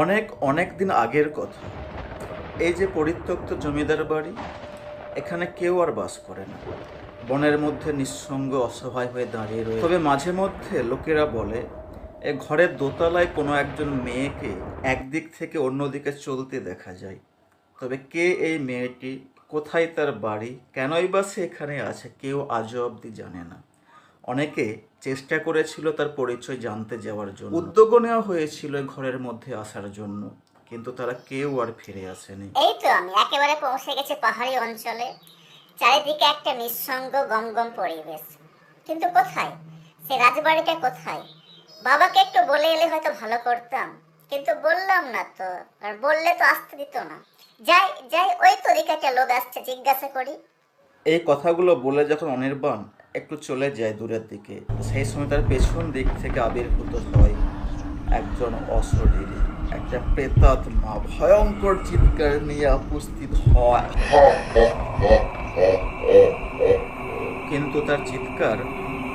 অনেক অনেক দিন আগের কথা। এই যে পরিত্যক্ত জমিদার বাড়ি, এখানে কেউ আর বাস করে না। বনের মধ্যে নিঃসঙ্গ অসহায় হয়ে দাঁড়িয়ে রয়েছে। তবে মাঝে মধ্যে লোকেরা বলে এ ঘরের দোতলায় কোনো একজন মেয়েকে একদিক থেকে অন্যদিকে চলতে দেখা যায়। তবে কে এই মেয়েটি, কোথায় তার বাড়ি, কেনই বা সে এখানে আছে, কেউ আজও অবধি জানে না। অনেকে চেষ্টা করেছিল তার পরিচয় জানতে যাওয়ার জন্য, উদ্যোগও নেওয়া হয়েছিল ঘরের মধ্যে আসার জন্য, কিন্তু তারা কেউ আর ফিরে আসেনি। এই তো আমি একেবারে পৌঁছে গেছি পাহাড়ি অঞ্চলে। চারিদিকে একটা নিঃসঙ্গ গমগম পরিবেশ। কিন্তু কোথায় সে রাজবাড়িটা, কোথায়? বাবাকে একটু বলে এলে হয়তো ভালো করতাম, কিন্তু বললাম না তো। আর বললে তো আসতে দিত না। যাই যাই, ওই তো দিকে একটা লোক আসছে, জিজ্ঞাসা করি। এই কথাগুলো বলে যখন অনির্বাণ একটু চলে যায় দূরের দিকে, সেই সময় তার পেছন দিক থেকে আবির্ভূত হয় একজন অশরীরী, একটা প্রেতাত্মা ভয়ঙ্কর চিৎকার নিয়ে উপস্থিত হয়। কিন্তু তার চিৎকার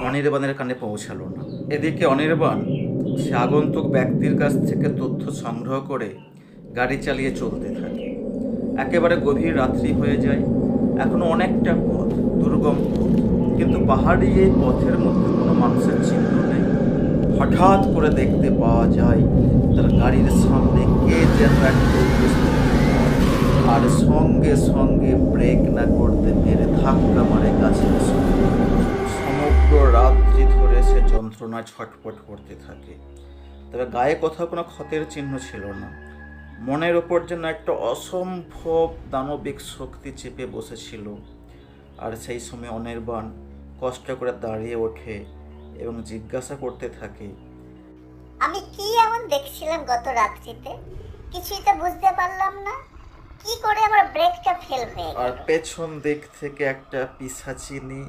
অনির্বাণের কানে পৌঁছালো না। এদিকে অনির্বাণ সে আগন্তুক ব্যক্তির কাছ থেকে তথ্য সংগ্রহ করে গাড়ি চালিয়ে চলতে থাকে। একেবারে গভীর রাত্রি হয়ে যায়। এখনো অনেকটা পথ, দুর্গম পথ, কিন্তু পাহাড়ি এই পথের মধ্যে কোনো মানুষের চিহ্ন নেই। হঠাৎ করে দেখতে পাওয়া যায় তার গাড়ির সামনে কে যেন একটা উপস্থিত হয়, আর সঙ্গে সঙ্গে ব্রেক না করতে পেরে ধাক্কা মারে গাছের সঙ্গে। সমগ্র রাত্রি ধরে সে যন্ত্রণায় ছটফট করতে থাকে। তবে গায়ে কোথাও কোনো ক্ষতের চিহ্ন ছিল না। মনের ওপর যেন একটা অসম্ভব দানবিক শক্তি চেপে বসেছিল। আর সেই সময় অনির্বাণ কষ্ট করে দাঁড়িয়ে ওঠে এবং জিজ্ঞাসা করতে থাকে, আমি কি এমন দেখছিলাম গত রাত্রিতে? কিছুই তো বুঝতে পারলাম না। কি করে আমার ব্রেকটা ফেল হয়ে আর গেল? পেছন দিক থেকে একটা পিশাচিনী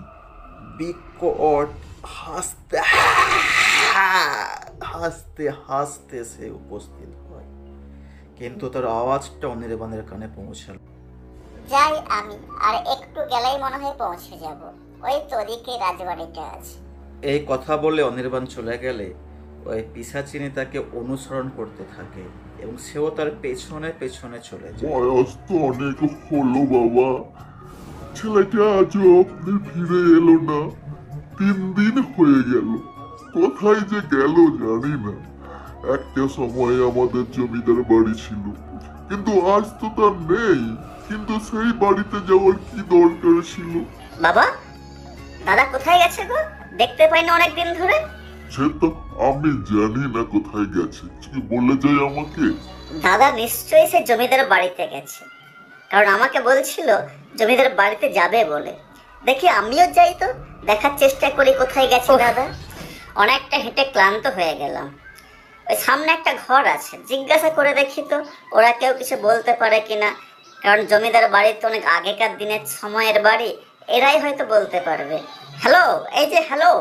বিকট হাসতে হাসতে হাসতে সে উপস্থিত হয়, কিন্তু তার আওয়াজটা অনির্বাণের কানে পৌঁছালো। যাই আমি, আর একটু গেলেই মনে হয় পৌঁছে যাব। ওই তো ওদিকে রাজবাড়িটা আছে। এই কথা বলে অনির্বাণ চলে গেলে ওই পিশাচিনী তাকে অনুসরণ করতে থাকে এবং সেও তার পেছনে পেছনে চলে যায়। বয়স তো অনেক হলো বাবা, ছেলেটা আজও আপনি ফিরে এলো না। 3 দিন হয়ে গেল, কোথায় যে গেল জানি না। একটা সময় আমাদের জমিদার বাড়ি ছিল, কিন্তু আজ তো তার নেই। কিন্তু সেই বাড়িতে যাওয়ার কি দরকার ছিল? বাবা, দাদা কোথায় গেছে গো? দেখতে পাই না অনেকদিন ধরে। সে তো আমি জানি না কোথায় গেছে, কি বলে যায় আমাকে? দাদা নিশ্চয়ই সে জমিদার বাড়িতে গেছে, কারণ আমাকে বলছিল জমিদার বাড়িতে যাবে বলে। দেখি আমিও যাই তো, দেখার চেষ্টা করি কোথায় গেছে দাদা। অনেকটা হেঁটে ক্লান্ত হয়ে গেলাম। ওই সামনে একটা ঘর আছে, জিজ্ঞাসা করে দেখি তো ওরা কেউ কিছু বলতে পারে কিনা। কারণ জমিদার বাড়ি তো অনেক আগেকার দিনের সময়ের বাড়ি, এরাই হয়তো বলতে পারবে। হ্যালো, এই যে হ্যালো,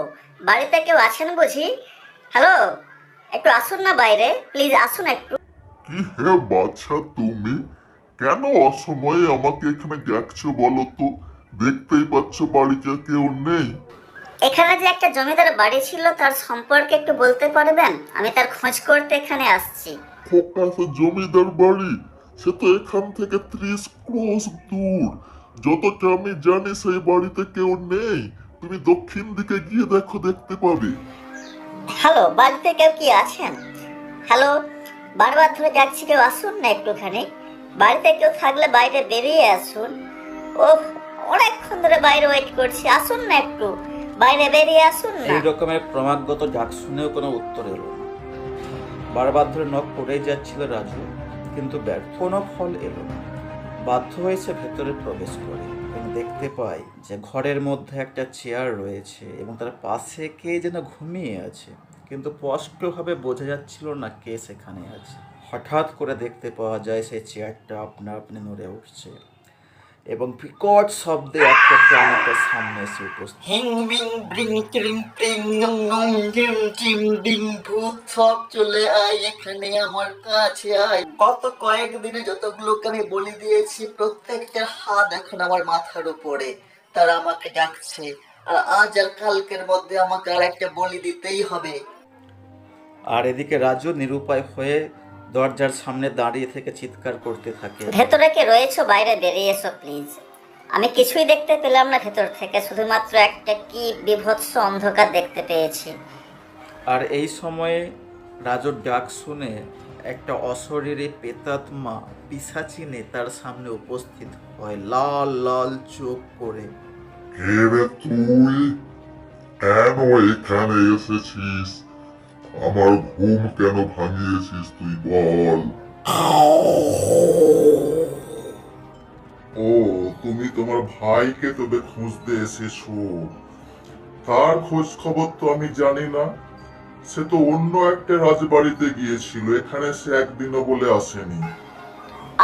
বাড়িতে কেউ আছেন বুঝি? হ্যালো, একটু আসুন না বাইরে, প্লিজ আসুন একটু। কি হে বাচ্চা তুমি, কেন অসময়ে আমাকে এখানে ডাকছো বলো তো? দেখতেই পাচ্ছ বাড়িতে কেউ নেই। এখানে যে একটা জমিদার বাড়ি ছিল তার সম্পর্কে একটু বলতে পারবেন? আমি তার খোঁজ করতে এখানে আসছি। ফোকাসে জমিদার বাড়ি, সে তো এখান থেকে 30 ক্রোশ দূর। যতটা আমি জানি সেই বাড়িতে কেউ নেই। তুমি দক্ষিণ দিকে গিয়ে দেখো, দেখতে পাবে। হ্যালো, বাড়িতে কেউ কি আছেন? হ্যালো, বারবার ধরে যাচ্ছি, কেউ আসুন না একটুখানি। বাড়িতে কেউ থাকলে বাইরে বেরিয়ে আসুন। ওহ, অনেকক্ষণ ধরে বাইরে ওয়েট করছি, আসুন না একটু, বাইরে বেরিয়ে আসুন না। এই রকমের ক্রমাগত ডাক শুনেও কোনো উত্তর এলো না। বারবার ধরে নখ করেই যাচ্ছিল রাজু, কিন্তু ব্যর্থ, কোনো ফল এলো না। বাধ্য হয়েছে ভেতরে প্রবেশ করে এবং দেখতে পাই যে ঘরের মধ্যে একটা চেয়ার রয়েছে এবং তার পাশে কে যেন ঘুমিয়ে আছে, কিন্তু স্পষ্টভাবে বোঝা যাচ্ছিল না কে সেখানে আছে। হঠাৎ করে দেখতে পাওয়া যায় সেই চেয়ারটা আপনা আপনি নড়ে উঠছে এবং বিকট শব্দে একটা প্রাণ তার সামনে এসে উপস্থিত। হিং বিং ব্রিং টিং টিং নং নং টিম টিম ডিং, ভূত সব চলে আয় এখানে আমার কাছে আয়। গত কয়েকদিনে যতগুলোকে আমি বলি দিয়েছি প্রত্যেকটা হাত এখন আমার মাথার উপরে, তারা আমাকে ডাকছে। আর আজ আর কালকের মধ্যে আমাকে আর একটা বলি দিতেই হবে। আর এদিকে রাজু নিরুপায় হয়ে দরজার সামনে দাঁড়িয়ে থেকে চিৎকার করতে থাকে। ভেতরে কে রয়েছো? বাইরে বেরিয়ে এসো প্লিজ। আমি কিছুই দেখতে পেলাম না ভেতর থেকে, শুধুমাত্র একটা কি বিভৎস অন্ধকার দেখতে পেয়েছি। আর এই সময়ে রাজুর ডাক শুনে একটা অশরীরী প্রেতাত্মা পিশাচিনে তার সামনে উপস্থিত হয়, লাল লাল চোখ করে। কে রে তুই? কেন এখানে এসেছিস? আমার ঘুম কেন ভাঙিয়েছিস তুই বল? ও, তুমি তোমার ভাইকে তবে খুঁজতে এসেছো। তার খোঁজ খবর তো আমি জানি না। সে তো অন্য একটা রাজবাড়িতে গিয়েছিল, এখানে সে একদিনও বলে আসেনি।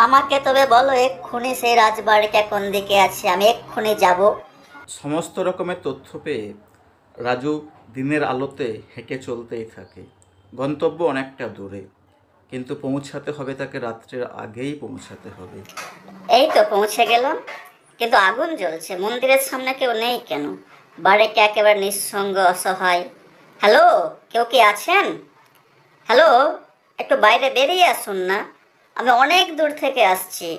আমাকে তবে বলো এক্ষুনি সেই রাজবাড়িটা কোন দিকে আছে, আমি এক্ষুনি যাব। সমস্ত রকমের তথ্য পেয়ে রাজু দিনের আলোতে হেঁটে চলতেই থাকে। গন্তব্য অনেকটা দূরে, কিন্তু পৌঁছাতে হবে তাকে রাত্রের আগেই পৌঁছাতে হবে। এই তো পৌঁছে গেলাম, কিন্তু আগুন জ্বলছে। মন্দিরের সামনে কেউ নেই কেন? বাড়িটা একেবারে নিঃসঙ্গ, অসহায়। হ্যালো, কেউ কি আছেন? হ্যালো, একটু বাইরে বেরিয়ে আসুন না। আমি অনেক দূর থেকে আসছি,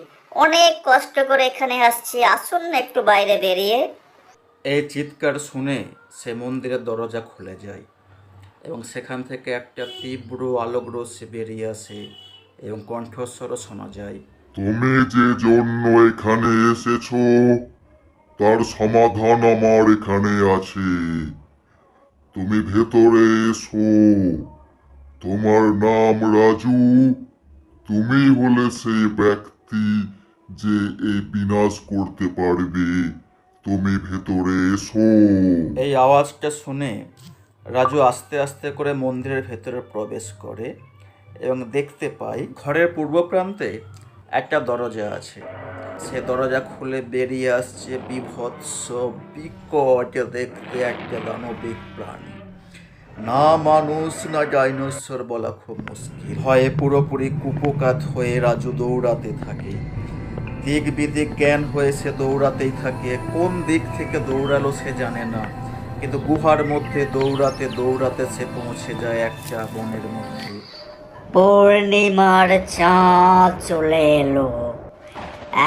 অনেক কষ্ট করে এখানে আসছি, আসুন না একটু বাইরে বেরিয়ে। এই চিৎকার শুনে সে মন্দিরের দরজা খুলে যায় এবং সেখান থেকে একটা তীব্র আলোক রশ্মি বেরিয়ে আসে এবং কণ্ঠস্বরও শোনা যায়। তুমি যে জন্য এখানে এসেছো তার সমাধান আমার এখানে আছে। তুমি ভেতরে এসো। তোমার নাম রাজু। তুমি হলে সেই ব্যক্তি যে এই বিনাশ করতে পারবে। তুমি ভেতরে এসো। এই আওয়াজটা শুনে রাজু আস্তে আস্তে করে মন্দিরের ভেতরে প্রবেশ করে এবং দেখতে পায় ঘরের পূর্ব প্রান্তে একটা দরজা আছে। সে দরজা খুলে বেরিয়ে আসছে বিভৎস বিকট দেখতে একটা দানবিক প্রাণী। না মানুষ না ডাইনোসর বলা খুব মুশকিল। ভয়ে পুরোপুরি কুপোকাত হয়ে রাজু দৌড়াতে থাকে। দিক বিদিক জ্ঞান হয়ে সে দৌড়াতেই থাকে। কোন দিক থেকে দৌড়ালো সে জানে না, কিন্তু গুহার মধ্যে দৌড়াতে দৌড়াতে সে পৌঁছে যায় একটা বনের মধ্যে। পূর্ণিমার চাঁদ চলে এলো,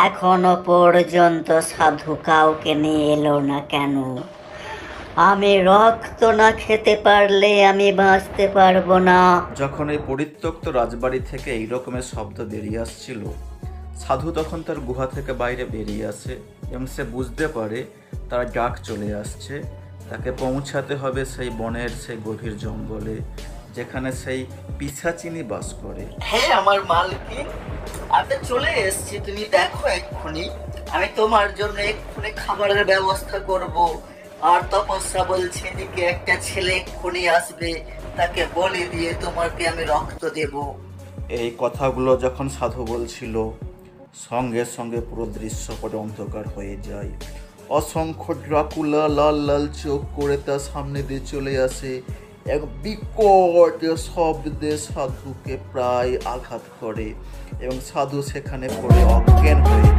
এখনো পর্যন্ত সাধু কাউকে নিয়ে এলো না কেন? আমি রক্ত না খেতে পারলে আমি বাঁচতে পারবো না। যখন এই পরিত্যক্ত রাজবাড়ি থেকে এই রকমের শব্দ বেরিয়ে আসছিল, সাধু তখন তার গুহা থেকে বাইরে বেরিয়ে আসে এবং সে বুঝতে পারে তার ডাক চলে আসছে। তাকে পৌঁছাতে হবে সেই বনের সেই গভীর জঙ্গলে, যেখানে সেই পিশাচিনি বাস করে। হ্যাঁ আমার মালকিন, আমি চলে এসেছি, তুমি দেখো এক্ষুনি। আমি তোমার জন্য এক্ষুনি খাবারের ব্যবস্থা করব। আর তপস্যা বলছে এদিকে একটা ছেলে এক্ষুনি আসবে, তাকে বলে দিয়ে তোমাকে আমি রক্ত দেব। এই কথাগুলো যখন সাধু বলছিল, সঙ্গে সঙ্গে পুরো দৃশ্যপট অন্ধকার হয়ে যায়। অসংখ্য ড্রাকুলা লাল লাল চোখ করে তার সামনে দিয়ে চলে আসে। এক বিকট শব্দে সাধুকে প্রায় আঘাত করে এবং সাধু সেখানে পড়ে অজ্ঞান হয়ে যায়।